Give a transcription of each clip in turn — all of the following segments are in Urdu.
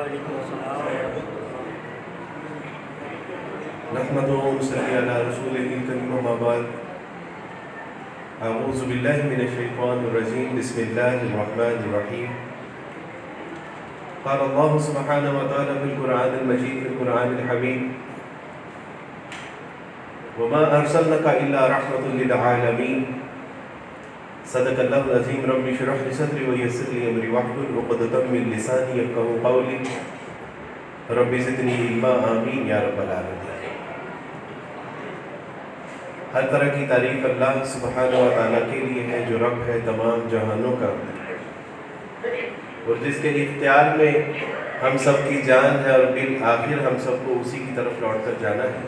وعلیکم السلام نحمدہ و نصلی علی رسولہ الکریم اما بعد اعوذ باللہ من الشیطان الرجیم بسم اللہ الرحمن الرحیم قال اللہ سبحانہ وتعالی فی القرآن المجید فی القرآن الحمید وما ارسلنک الا رحمۃ للعالمین صدق اللہ العظیم رب اشرح لی صدری ویسر لی امری واحلل عقدۃ من لسانی یفقہوا قولی رب زدنی علما آمین یا رب العالمین۔ ہر طرح کی تعریف اللہ سبحانہ و تعالیٰ کے لیے ہے جو رب ہے تمام جہانوں کا، اور جس کے اختیار میں ہم سب کی جان ہے اور بالآخر ہم سب کو اسی کی طرف لوٹ کر جانا ہے۔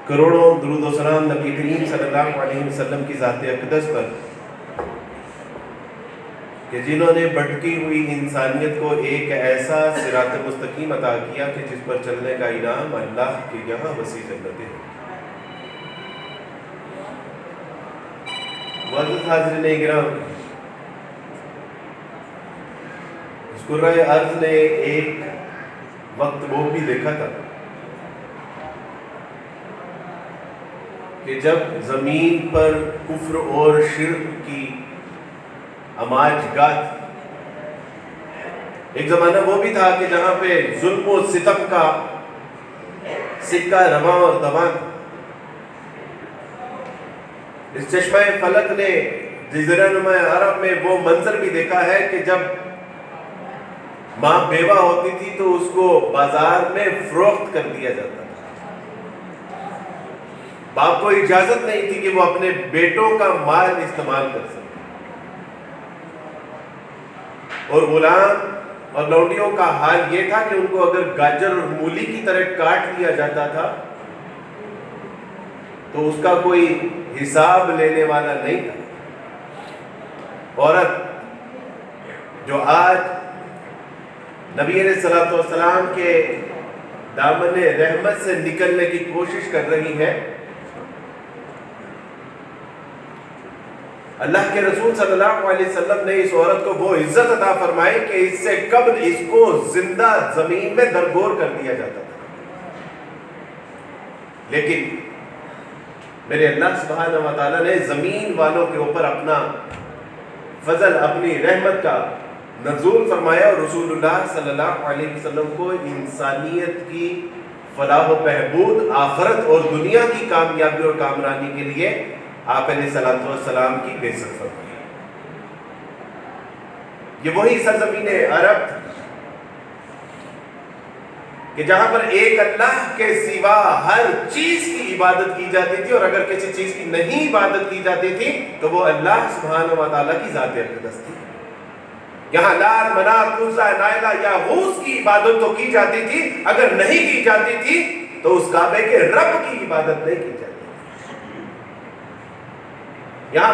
کروڑوں درود و سلام نبی کریم صلی اللہ علیہ وسلم کی ذات اقدس پر کہ جنہوں نے بھٹکی ہوئی انسانیت کو ایک ایسا صراط مستقیم عطا کیا کہ جس پر چلنے کا انعام اللہ کے یہاں وسیع جنتیں ہیں۔ معزز حاضرین اکرام، اس قرۂ ارض نے ایک وقت وہ بھی دیکھا تھا کہ جب زمین پر کفر اور شرک کی اماج گاہ ایک زمانہ وہ بھی تھا کہ جہاں پہ ظلم و ستم کا سکہ رواں اور دواں۔ اس چشمہ فلک نے جزیرہ نما عرب میں وہ منظر بھی دیکھا ہے کہ جب ماں بیوہ ہوتی تھی تو اس کو بازار میں فروخت کر دیا جاتا تھا۔ باپ کو اجازت نہیں تھی کہ وہ اپنے بیٹوں کا مال استعمال کر سکے، اور غلام اور لونڈیوں کا حال یہ تھا کہ ان کو اگر گاجر اور مولی کی طرح کاٹ دیا جاتا تھا تو اس کا کوئی حساب لینے والا نہیں تھا۔ عورت جو آج نبی علیہ الصلوۃ والسلام کے دامن رحمت سے نکلنے کی کوشش کر رہی ہے، اللہ کے رسول صلی اللہ علیہ وسلم نے اس عورت کو وہ عزت عطا فرمائی کہ اس سے قبل اس کو زندہ زمین میں درگور کر دیا جاتا تھا۔ لیکن میرے اللہ سبحانہ و تعالیٰ نے زمین والوں کے اوپر اپنا فضل، اپنی رحمت کا نزول فرمایا، اور رسول اللہ صلی اللہ علیہ وسلم کو انسانیت کی فلاح و بہبود، آخرت اور دنیا کی کامیابی اور کامرانی کے لیے آپ علیہ الصلوۃ والسلام کی بعثت فرمائی۔ یہ وہی سرزمین عرب تھی کہ جہاں پر ایک اللہ کے سوا ہر چیز کی عبادت کی جاتی تھی، اور اگر کسی چیز کی نہیں عبادت کی جاتی تھی تو وہ اللہ سبحانہ و تعالیٰ کی ذات اقدس تھی۔ یہاں لات، منات، عزا، نائلہ یا غوث کی عبادت تو کی جاتی تھی، اگر نہیں کی جاتی تھی تو اس کعبے کے رب کی عبادت نہیں کی جاتی۔ یہاں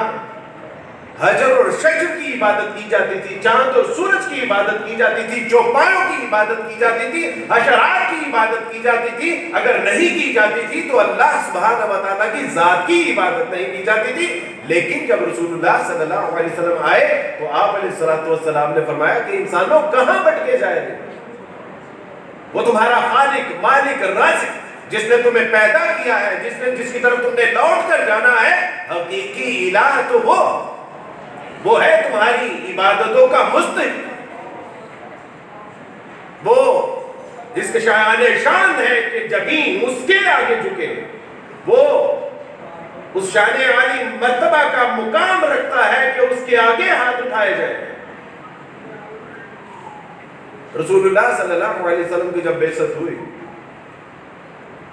حجر اور شجر کی عبادت کی جاتی تھی، چاند اور سورج کی عبادت کی جاتی تھی، چوپایوں کی عبادت کی جاتی تھی، حشرات کی عبادت کی جاتی تھی، اگر نہیں کی جاتی تھی تو اللہ سبحانہ و تعالیٰ کی ذات کی عبادت نہیں کی جاتی تھی۔ لیکن جب رسول اللہ صلی اللہ علیہ وسلم آئے تو آپ علیہ الصلوۃ والسلام نے فرمایا کہ انسانوں کہاں بھٹکے جائے گے؟ وہ تمہارا خالق، مالک، رازق، جس نے تمہیں پیدا کیا ہے، جس کی طرف تم نے لوٹ کر جانا ہے، حقیقی الہ تو وہ ہے تمہاری عبادتوں کا مستحق، وہ جس کے شایان شان ہے کہ جبین اس کے آگے جھکے، وہ اس شان والی مرتبہ کا مقام رکھتا ہے کہ اس کے آگے ہاتھ اٹھائے جائیں۔ رسول اللہ صلی اللہ علیہ وسلم کی جب بعثت ہوئی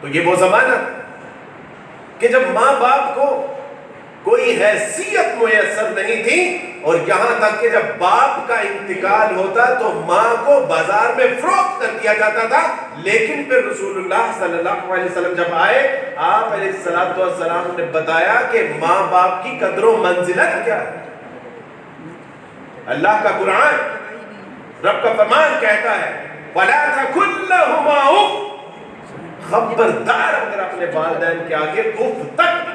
تو یہ وہ زمانہ کہ جب ماں باپ کو کوئی حیثیت میسر نہیں تھی، اور یہاں تک کہ جب باپ کا انتقال ہوتا تو ماں کو بازار میں فروخت کر دیا جاتا تھا۔ لیکن پھر رسول اللہ صلی اللہ علیہ وسلم جب آئے، آپ علیہ الصلوۃ والسلام نے بتایا کہ ماں باپ کی قدر و منزلت کیا ہے۔ اللہ کا قرآن، رب کا فرمان کہتا ہے وَلَا تَقُل لَّهُمَا اُفٍّ، خبردار اگر اپنے والدین کے آگے اف تک۔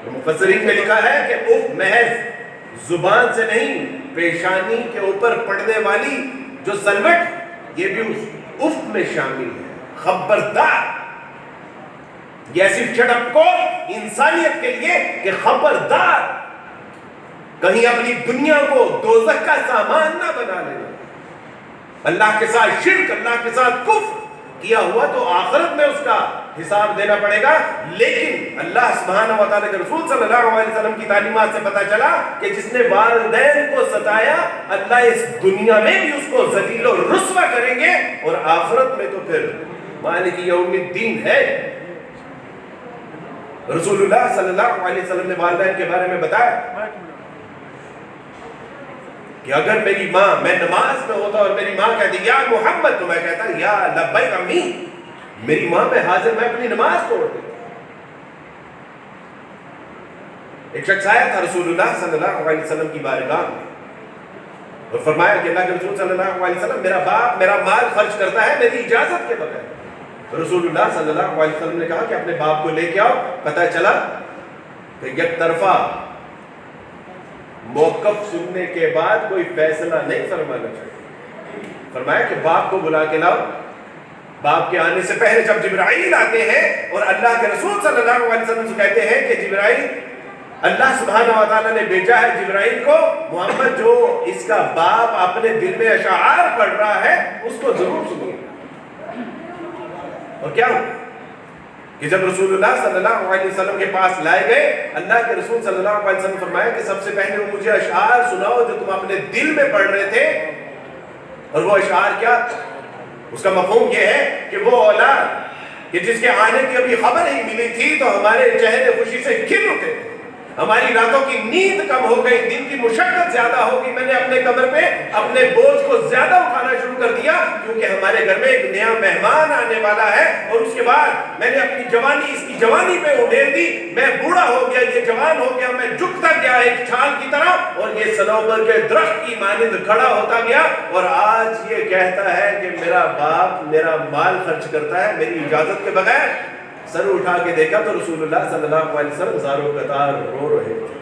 مفسرین نے لکھا ہے کہ اف محض زبان سے نہیں، پیشانی کے اوپر پڑنے والی جو سلوٹ، یہ بھی اس اف میں شامل ہے۔ خبردار، یہ ایسی چڑپ کو انسانیت کے لیے کہ خبردار کہیں اپنی دنیا کو دوزخ کا سامان نہ بنا لینا۔ اللہ کے ساتھ شرک، اللہ کے ساتھ کفر کیا ہوا تو آخرت میں اس کا حساب دینا پڑے گا۔ لیکن اللہ سبحانہ و تعالیٰ کے رسول صلی اللہ علیہ وسلم کی تعلیمات سے پتا چلا کہ جس نے والدین کو ستایا، اللہ اس دنیا میں بھی اس کو ذلیل و رسوا کریں گے، اور آخرت میں تو پھر مالک یوم الدین ہے۔ رسول اللہ صلی اللہ علیہ وسلم نے والدین کے بارے میں بتایا کہ اگر میری ماں، میں نماز میں ہوتا اور میری ماں کہتی یا محمد، تو میں کہتا یا لبیک امی، میری ماں میں حاضر، میں اپنی نماز توڑ دیتا۔ ایک شخص آیا تھا رسول اللہ صلی اللہ علیہ وسلم کی بارگاہ میں اور فرمایا کہ اللہ کے رسول صلی اللہ علیہ وسلم، میرا باپ میرا مال خرچ کرتا ہے میری اجازت کے بغیر۔ رسول اللہ صلی اللہ علیہ وسلم نے کہا کہ اپنے باپ کو لے کے آؤ۔ پتہ چلا کہ یک طرفہ موقف سننے کے بعد کوئی فیصلہ نہیں فرمانا چاہیے۔ فرمایا کہ باپ کو بلا کے لاؤ۔ باپ کے آنے سے پہلے جب جبرائیل آتے ہیں اور اللہ کے رسول صلی اللہ علیہ وسلم سے کہتے ہیں کہ جبرائیل، اللہ سبحانہ و تعالیٰ نے بھیجا ہے جبرائیل کو، محمد جو اس کا باپ اپنے دل میں اشعار پڑھ رہا ہے اس کو ضرور سنیے۔ اور کیا ہو کہ جب رسول اللہ صلی اللہ علیہ وسلم کے پاس لائے گئے، اللہ کے رسول صلی اللہ علیہ وسلم فرمایا کہ سب سے پہلے وہ مجھے اشعار سناؤ جو تم اپنے دل میں پڑھ رہے تھے۔ اور وہ اشعار کیا؟ اس کا مفہوم یہ ہے کہ وہ اولاد کہ جس کے آنے کی ابھی خبر ہی ملی تھی تو ہمارے چہرے خوشی سے کھل اٹھے تھے، ہماری راتوں کی نیند کم ہو گئی، دن کی مشقت زیادہ ہو گئی، میں نے اپنے کمر پہ اپنے بوجھ کو زیادہ اٹھانا شروع کر دیا کیونکہ ہمارے گھر میں ایک نیا مہمان آنے والا ہے۔ اور اس کے بعد میں نے اپنی جوانی اس کی جوانی پہ اڈھیل دی، میں بوڑھا ہو گیا، یہ جوان ہو گیا، میں جھکتا گیا ایک چھال کی طرح اور یہ صنوبر کے درخت کی مانند کھڑا ہوتا گیا، اور آج یہ کہتا ہے کہ میرا باپ میرا مال خرچ کرتا ہے میری اجازت کے بغیر۔ سر اٹھا کے دیکھا تو رسول اللہ صلی اللہ علیہ وسلم زاروں قطار رو رہے تھے۔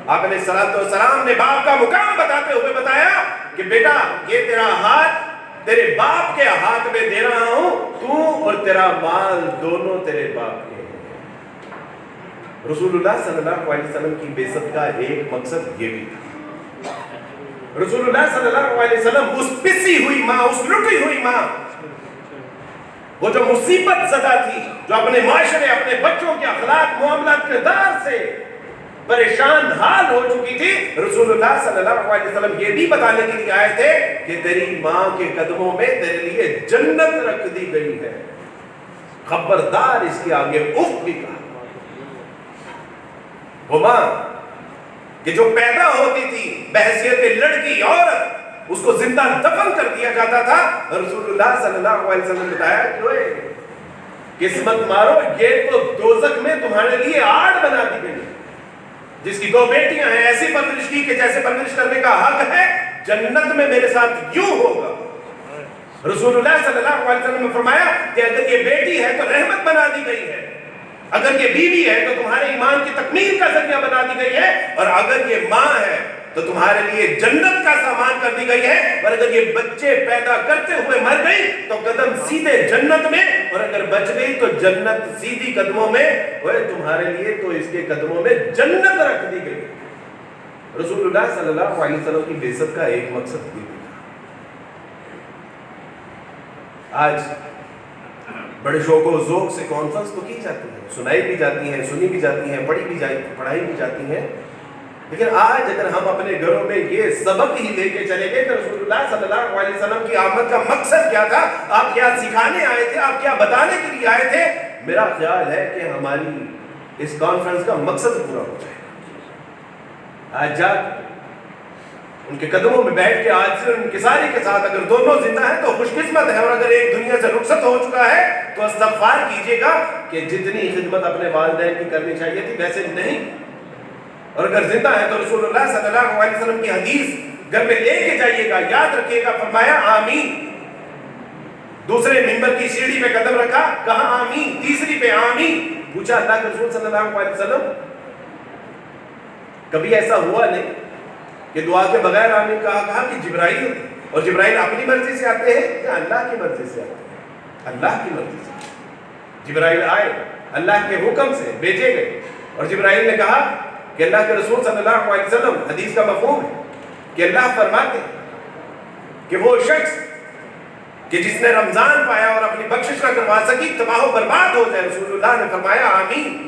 آپ علیہ السلام نے باپ کا مقام بتاتے ہوئے بتایا کہ بیٹا یہ تیرا ہاتھ تیرے باپ کے ہاتھ میں دے رہا ہوں، تو اور تیرا مال دونوں تیرے باپ کے ہیں۔ رسول اللہ صلی اللہ علیہ وسلم کی بعثت کا ایک مقصد یہ بھی تھا۔ رسول اللہ صلی اللہ علیہ وسلم اس پسی ہوئی ماں، اس لٹی ہوئی ماں، وہ جو مصیبت زدہ تھی، جو اپنے معاشرے اپنے بچوں کے اخلاق معاملات کردار سے پریشان حال ہو چکی تھی، رسول اللہ صلی اللہ علیہ وسلم یہ بھی بتانے کے لیے آئے تھے کہ تیری ماں کے قدموں میں تیرے لیے جنت رکھ دی گئی ہے۔ خبردار، اس کے آگے اف بھی کہا۔ وہ ماں کہ جو پیدا ہوتی تھی بحیثیت لڑکی عورت، اس کو زندہ دفن کر دیا جاتا تھا۔ رسول اللہ صلی اللہ علیہ وسلم نے بتایا کہ قسمت مارو، یہ تو دوزخ میں تمہارے لیے آڑ بنا دی گئی، جس کی 2 بیٹیاں ہیں ایسی پرورش کی کہ جیسے پرورش کرنے کا حق ہے، جنت میں میرے ساتھ یوں ہوگا۔ رسول اللہ صلی اللہ علیہ وسلم نے فرمایا کہ اگر یہ بیٹی ہے تو رحمت بنا دی گئی ہے، اگر یہ بیوی ہے تو تمہارے ایمان کی تکمیل کا ذریعہ بنا دی گئی ہے، اور اگر یہ ماں ہے تو تمہارے لیے جنت کا سامان کر دی گئی ہے، اور اگر یہ بچے پیدا کرتے ہوئے مر گئی تو قدم سیدھے جنت میں، اور اگر بچ گئی تو جنت سیدھی قدموں میں، تمہارے لیے تو اس کے قدموں میں جنت رکھ دی گئی۔ رسول اللہ صلی اللہ علیہ وسلم کی بعثت کا ایک مقصد بھی تھا۔ آج بڑے شوق و ذوق سے کانفرنس تو کی جاتی ہے، سنائی بھی جاتی ہیں، سنی بھی جاتی ہیں، پڑھائی بھی جاتی ہیں، لیکن آج اگر ہم اپنے گھروں میں یہ سبق ہی لے کے چلے گئے کہ رسول اللہ صلی اللہ علیہ وسلم کی آمد کا مقصد کیا تھا، آپ کیا سکھانے آئے تھے، آپ کیا بتانے کے لیے آئے تھے، میرا خیال ہے کہ ہماری اس کانفرنس کا مقصد پورا ہو جائے گا۔ آج جا ان کے قدموں میں بیٹھ کے آج سے انکساری کے ساتھ اگر دونوں زندہ ہیں تو خوش قسمت ہے، اور اگر ایک دنیا سے رخصت ہو چکا ہے تو استغفار کیجئے گا کہ جتنی خدمت اپنے والدین کی کرنی چاہیے تھی ویسے نہیں، اور اگر زندہ ہے تو رسول اللہ صلی اللہ علیہ وسلم کی حدیث گھر میں لے کے جائیے گا، یاد رکھیے گا۔ فرمایا آمین، دوسرے منبر کی سیڑھی پہ قدم رکھا، کہا آمین، تیسری پہ آمین، پوچھا اللہ کے رسول صلی اللہ علیہ وسلم کبھی ایسا ہوا نہیں کہ دعا کے بغیر آمین کہا کہ جبرائیل، اور جبرائیل اپنی مرضی سے آتے ہیں یا اللہ کی مرضی سے آتے ہیں؟ اللہ کی مرضی سے جبرائیل آئے، اللہ کے حکم سے بھیجے گئے، اور جبرائیل نے کہا کہ اللہ کے رسول صلی اللہ علیہ وسلم، حدیث کا مفہوم ہے کہ اللہ فرماتے ہیں کہ وہ شخص کہ جس نے رمضان پایا اور اپنی بخشش نہ کروا سکی تباہ و برباد ہو جائے۔ رسول اللہ نے فرمایا آمین،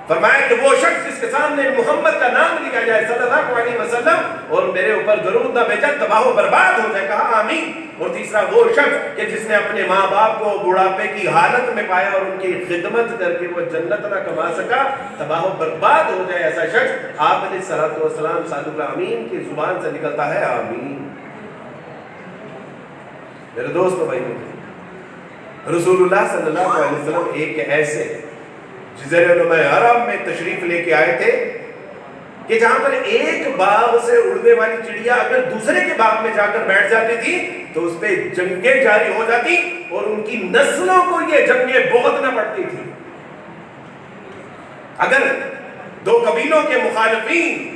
فرمایا کہ وہ شخص جس کے سامنے محمد کا نام لیا جائے صلی اللہ علیہ وسلم اور میرے اوپر درود نہ بھیجا تباہ و برباد ہو جائے، کہا آمین۔ اور تیسرا وہ شخص کہ جس نے اپنے ماں باپ کو بڑھاپے کی حالت میں پایا اور ان کی خدمت کر کے وہ جنت نہ کما سکا، تباہ و برباد ہو جائے ایسا شخص۔ آپ علیہ الصلوۃ والسلام صادق امین کی زبان سے نکلتا ہے آمین۔ میرے دوست و بھائیو، رسول اللہ صلی اللہ علیہ وسلم ایک ایسے جزیرہ نما عرب میں تشریف لے کے آئے تھے کہ جہاں پر ایک باغ سے اڑنے والی چڑیا اگر دوسرے کے باغ میں جا کر بیٹھ جاتی تھی تو اس پہ جنگیں جاری ہو جاتی اور ان کی نسلوں کو یہ جنگیں بھگتنا پڑتی تھی۔ اگر دو قبیلوں کے مخالفین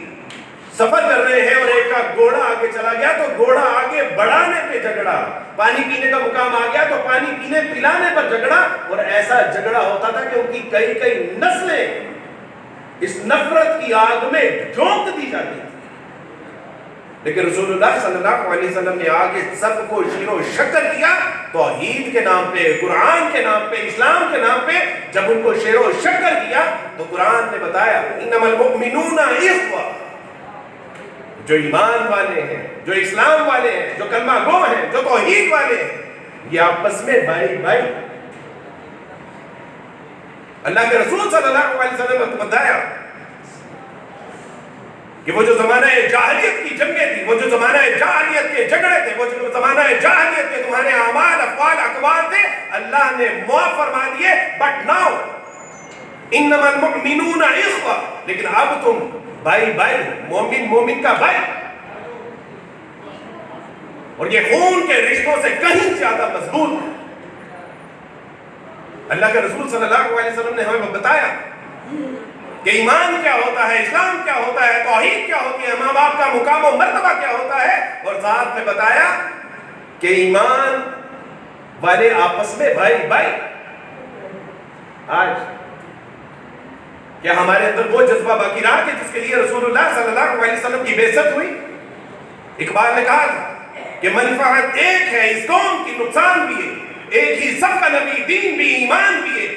سفر کر رہے ہیں اور ایک کا گھوڑا آگے چلا گیا تو گھوڑا آگے بڑھانے پہ جھگڑا، پانی پینے کا مقام آ گیا تو پانی پینے پلانے پر جھگڑا، اور ایسا جھگڑا ہوتا تھا کہ ان کی کئی نسلیں اس نفرت کی آگ میں جھونک دی جاتی تھی۔ لیکن رسول اللہ صلی اللہ علیہ وسلم نے آگے سب کو شیر و شکر کیا، توحید کے نام پہ، قرآن کے نام پہ، اسلام کے نام پہ جب ان کو شیر و شکر کیا تو قرآن نے بتایا انما المؤمنون اخوہ، جو ایمان والے ہیں، جو اسلام والے ہیں، جو کلمہ گو ہیں، جو توحید والے ہیں، یہ آپس میں بھائی بھائی۔ اللہ کے رسول صلی اللہ علیہ وسلم نے بتایا کہ وہ جو زمانہ جاہلیت کی جنگیں تھی، وہ جو زمانہ جاہلیت کے جھگڑے تھے، وہ جو زمانہ جاہلیت کے تمہارے اعمال، افعال، اقوال تھے، اللہ نے معاف فرما دیے۔ بٹ ناؤ انما المؤمنون اخوہ، لیکن اب تم بھائی بھائی، مومن کا بھائی، اور یہ خون کے رشتوں سے کہیں زیادہ مضبوط ہے۔ اللہ کے رسول صلی اللہ علیہ وسلم نے ہمیں بتایا کہ ایمان کیا ہوتا ہے، اسلام کیا ہوتا ہے، توحید کیا ہوتی ہے، ماں باپ کا مقام و مرتبہ کیا ہوتا ہے، اور ساتھ میں بتایا کہ ایمان والے آپس میں بھائی بھائی۔ آج کیا ہمارے اندر وہ جذبہ باقی رہا کہ جس کے لیے رسول اللہ صلی اللہ علیہ وسلم کی بعثت ہوئی؟ اقبال نے کہا تھا کہ منفعت ایک ہے اس قوم کی، نقصان بھی ہے ایک ہی، سب کا نبی، دین بھی، ایمان بھی ہے،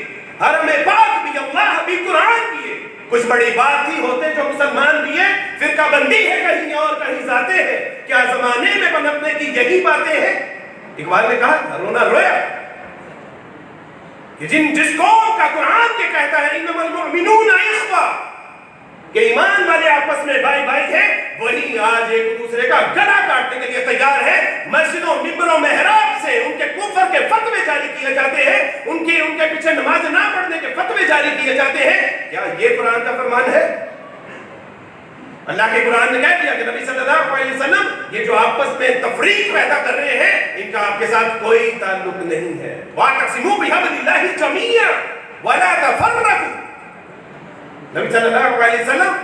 حرم پاک بھی، اللہ بھی، قرآن بھی ہے۔ کچھ بڑی بات ہی ہوتے جو مسلمان بھی ہے، فرقہ بندی ہے کہیں اور کہیں ذاتے ہیں، کیا زمانے میں پنپنے کی یہی باتیں ہیں؟ اقبال نے کہا تھا، رونا رویا کہ جس قوم کا قرآن کے کہتا ہے انما المؤمنون اخوہ، کہ ایمان والے آپس میں بھائی بھائی ہیں، وہی آج ایک دوسرے کا گلا کاٹنے کے لیے تیار ہے۔ مسجدوں، منبروں، محراب سے ان کے کفر کے فتوے جاری کیے جاتے ہیں، ان کے پیچھے نماز نہ پڑھنے کے فتوے جاری کیے جاتے ہیں۔ کیا یہ قرآن کا فرمان ہے؟ اللہ کے قرآن نے کہہ دیا کہ نبی صلی اللہ علیہ وسلم یہ جو آپس میں تفریق پیدا کر رہے ہیں ان کا آپ کے ساتھ کوئی تعلق نہیں ہے۔ وَاعْتَصِمُوا بِحَبْلِ اللَّهِ جَمِيعًا وَلَا تَفَرَّقُوا، نبی صلی اللہ علیہ وسلم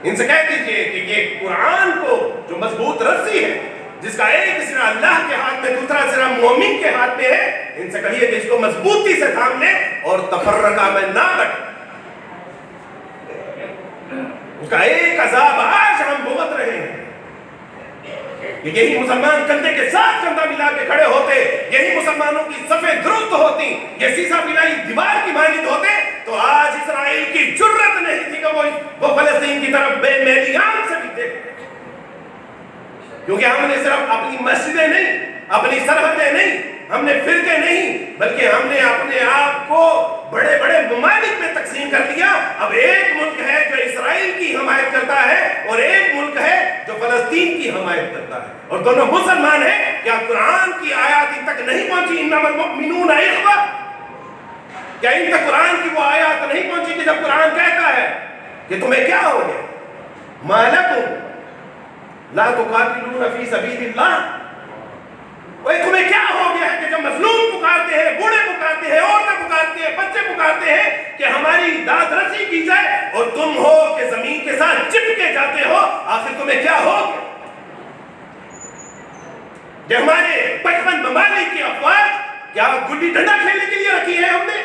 ان سے کہہ دیجئے کہ یہ قرآن کو جو مضبوط رسی ہے، جس کا ایک سرا اللہ کے ہاتھ میں، دوسرا سرا مومن کے ہاتھ میں ہے، ان سے کہیے کہ اس کو مضبوطی سے تھام لیں اور تفرقہ میں نہ بٹیں۔ اس کا ایک عذاب آج ہم بھگت رہے ہیں کہ یہی مسلمان کندھے کے ساتھ کندھا ملا کے کھڑے ہوتے، یہی مسلمانوں کی صفیں درست ہوتی، یہ سیسا ملائی دیوار کی مانند ہوتے، تو آج اسرائیل کی جرت نہیں تھی کہ وہ فلسطین کی طرف بے میلی آنکھ سے بھی دیکھتے۔ کیونکہ ہم نے صرف اپنی مسجدیں نہیں، اپنی سرحدیں نہیں، ہم نے فرقے نہیں، بلکہ ہم نے اپنے آپ کو بڑے بڑے ممالک میں تقسیم کر لیا۔ اب ایک ملک ہے جو اسرائیل کی حمایت کرتا ہے اور ایک ملک ہے جو فلسطین کی حمایت کرتا ہے، اور دونوں مسلمان ہیں۔ کیا قرآن کی آیات ان تک نہیں پہنچی؟ انما المؤمنون اخوہ، کیا ان تک قرآن کی وہ آیات نہیں پہنچی کہ جب قرآن کہتا ہے کہ تمہیں کیا ہو گیا، ما لکم لا تقاتلون فی سبیل اللہ، تمہیں کیا ہو گیا ہے کہ جب مظلوم پکارتے ہیں، بوڑھے پکارتے ہیں، عورتیں پکارتے ہیں، بچے پکارتے ہیں کہ ہماری داد رسی کی جائے، اور تم ہو کہ زمین کے ساتھ چپکے جاتے ہو. آخر تمہیں کیا ہو گیا؟ کہ ہمارے 55 ممالک کی افواج کیا گڈی ڈنڈا کھیلنے کے لیے رکھی ہے ہم نے؟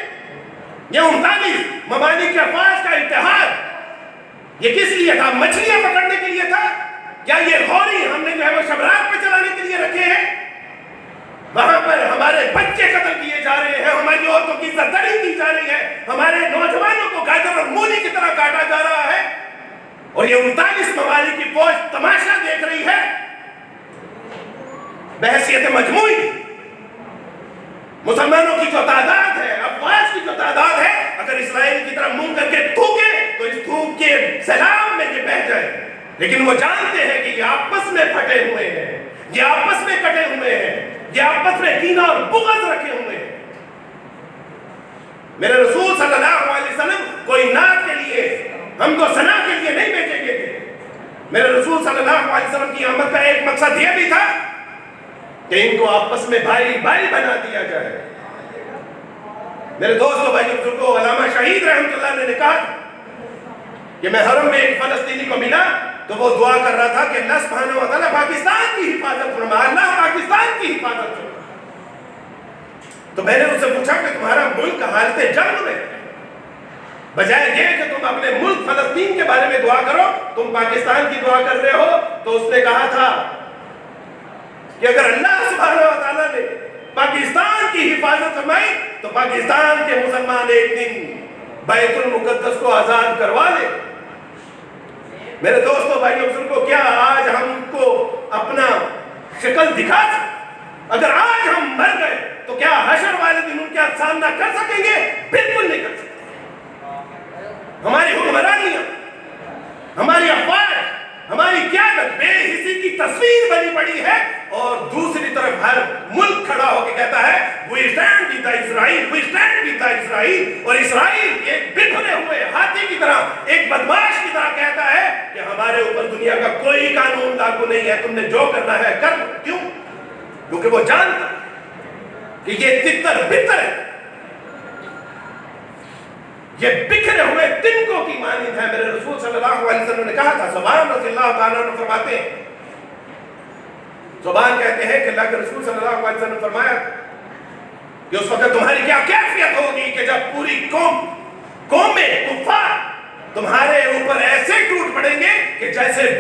یہ 39 ممالک کی افواج کا اتحاد یہ کس لیے تھا؟ مچھلیاں پکڑنے کے لیے تھا؟ کیا یہ غوری ہم نے جو ہے وہ شبراک پہ چلانے کے لیے رکھے ہیں؟ وہاں پر ہمارے بچے قتل کیے جا رہے ہیں، ہماری عورتوں کی عزت دری کی جا رہی ہے، ہمارے نوجوانوں کو گاجر اور مولی کی طرح کاٹا جا رہا ہے، اور یہ 39 ممالک کی فوج تماشا دیکھ رہی ہے بحیثیت مجموعی. مسلمانوں کی جو تعداد ہے، افواج کی جو تعداد ہے، اگر اسرائیل کی طرف منہ کر کے تھوکے تو اس تھوک کے سیلاب میں یہ بہہ جائے. لیکن وہ جانتے ہیں کہ یہ آپس میں پھٹے ہوئے ہیں، یہ آپس میں کٹے ہوئے ہیں، یہ آپس میں کینہ اور بغض رکھے ہوئے ہیں. میرے رسول صلی اللہ علیہ وسلم کوئی نعت کے لیے، حمد و ثنا کے لیے نہیں بھیجے گئے تھے. میرے رسول صلی اللہ علیہ وسلم کی آمد کا ایک مقصد یہ بھی تھا کہ ان کو آپس میں بھائی بھائی بنا دیا جائے. میرے دوستو، بھائی بزرگوں، علامہ شہید رحمت اللہ نے کہا کہ میں حرم میں ایک فلسطینی کو ملا تو وہ دعا کر رہا تھا کہ اللہ سبحانہ و تعالیٰ پاکستان کی حفاظت فرما، اللہ پاکستان کی حفاظت فرما. تو میں نے اس سے پوچھا کہ تمہارا ملک حالت جنگ میں، بجائے یہ کہ تم اپنے ملک فلسطین کے بارے میں دعا کرو، تم پاکستان کی دعا کر رہے ہو. تو اس نے کہا تھا کہ اگر اللہ سبحانہ و تعالیٰ نے پاکستان کی حفاظت فرمائی تو پاکستان کے مسلمان ایک دن بیت المقدس کو آزاد کروا لے. میرے دوستو، بھائی بزرگوں، کیا آج ہم کو اپنا شکل دکھا سکتے؟ اگر آج ہم مر گئے تو کیا حشر والے دن ان کا سامنا کر سکیں گے؟ بالکل نہیں کر سکتے. ہماری حکمرانیاں، ہماری افواج، ہماری قیادت بے حسی کی تصویر بنی پڑی ہے، اور دوسری طرف ہر ملک کھڑا ہو کے کہتا ہے we stand with Israel, we stand with Israel. اور اسرائیل ایک بکھرے ہوئے ہاتھی کی طرح، ایک بدماش کی طرح کہتا ہے کہ ہمارے اوپر دنیا کا کوئی قانون لاگو نہیں ہے، تم نے جو کرنا ہے کر. کیوں؟ کیونکہ وہ جانتا کہ یہ تتر بتر ہے، یہ بکھرے ہوئے تنکوں کی مانند ہے. میرے رسول صلی اللہ علیہ وسلم نے کہا تھا، زبان رضی اللہ تعالیٰ عنہ فرماتے ہیں، زبان کہتے ہیں کہ اللہ کے رسول صلی اللہ علیہ وسلم نے فرمایا کہ اس وقت تمہاری کیا کیفیت ہوگی کہ جب پوری قومیں کفار تمہارے اوپر ایسے ٹوٹ پڑیں گے کہ جیسے